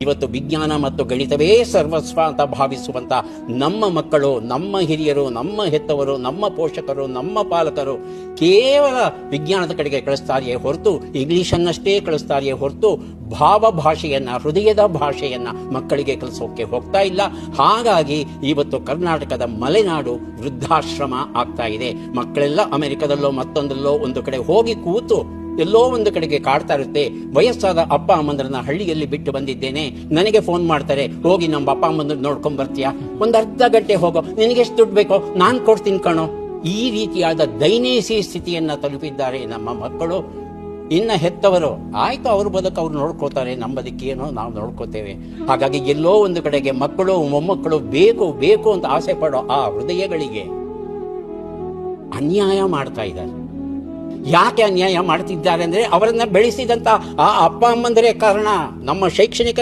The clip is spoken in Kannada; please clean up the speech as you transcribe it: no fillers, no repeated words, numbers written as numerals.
ಇವತ್ತು ವಿಜ್ಞಾನ ಮತ್ತು ಗಣಿತವೇ ಸರ್ವಸ್ವ ಅಂತ ಭಾವಿಸುವಂತ ನಮ್ಮ ಮಕ್ಕಳು, ನಮ್ಮ ಹಿರಿಯರು, ನಮ್ಮ ಹೆತ್ತವರು, ನಮ್ಮ ಪೋಷಕರು, ನಮ್ಮ ಪಾಲಕರು ಕೇವಲ ವಿಜ್ಞಾನದ ಕಡೆಗೆ ಕಳಿಸ್ತಾರೆಯೇ ಹೊರತು ಇಂಗ್ಲಿಷನ್ನಷ್ಟೇ ಕಳಿಸ್ತಾರೆಯೇ ಹೊರತು ಭಾವ ಭಾಷೆಯನ್ನ, ಹೃದಯದ ಭಾಷೆಯನ್ನ ಮಕ್ಕಳಿಗೆ ಕಲಿಸೋಕೆ ಹೋಗ್ತಾ ಇಲ್ಲ. ಹಾಗಾಗಿ ಇವತ್ತು ಕರ್ನಾಟಕದ ಮಲೆನಾಡು ವೃದ್ಧಾಶ್ರಮ ಆಗ್ತಾ ಇದೆ. ಮಕ್ಕಳೆಲ್ಲ ಅಮೆರಿಕದಲ್ಲೋ ಮತ್ತೊಂದಲ್ಲೋ ಒಂದು ಕಡೆ ಹೋಗಿ ಕೂತು ಎಲ್ಲೋ ಒಂದು ಕಡೆಗೆ ಕಾಡ್ತಾ ಇರುತ್ತೆ. ವಯಸ್ಸಾದ ಅಪ್ಪ ಅಮ್ಮಂದ್ರನ್ನ ಹಳ್ಳಿಯಲ್ಲಿ ಬಿಟ್ಟು ಬಂದಿದ್ದೇನೆ, ನನಗೆ ಫೋನ್ ಮಾಡ್ತಾರೆ, ಹೋಗಿ ನಮ್ಮ ಅಪ್ಪ ಅಮ್ಮಂದ್ರ ನೋಡ್ಕೊಂಡ್ ಬರ್ತೀಯಾ, ಒಂದ್ ಅರ್ಧ ಗಂಟೆ ಹೋಗೋ, ನಿನಗೆಷ್ಟು ದುಡ್ಡು ಬೇಕೋ ನಾನ್ ಕೊಡ್ತೀನಿ ಕಣೋ. ಈ ರೀತಿಯಾದ ದೈನೇಸಿ ಸ್ಥಿತಿಯನ್ನ ತಲುಪಿದ್ದಾರೆ ನಮ್ಮ ಮಕ್ಕಳು. ಇನ್ನ ಹೆತ್ತವರು ಆಯ್ತು, ಅವ್ರ ಬದುಕು ಅವ್ರು ನೋಡ್ಕೋತಾರೆ, ನಮ್ಮ ಬದುಕೇನೋ ನಾವು ನೋಡ್ಕೋತೇವೆ. ಹಾಗಾಗಿ ಎಲ್ಲೋ ಒಂದು ಕಡೆಗೆ ಮಕ್ಕಳು ಮೊಮ್ಮಕ್ಕಳು ಬೇಕು ಬೇಕು ಅಂತ ಆಸೆ ಪಡೋ ಆ ಹೃದಯಗಳಿಗೆ ಅನ್ಯಾಯ ಮಾಡ್ತಾ ಇದ್ದಾರೆ. ಯಾಕೆ ಅನ್ಯಾಯ ಮಾಡ್ತಿದ್ದಾರೆ ಅಂದ್ರೆ ಅವರನ್ನ ಬೆಳೆಸಿದಂತ ಆ ಅಪ್ಪ ಅಮ್ಮಂದರೇ ಕಾರಣ. ನಮ್ಮ ಶೈಕ್ಷಣಿಕ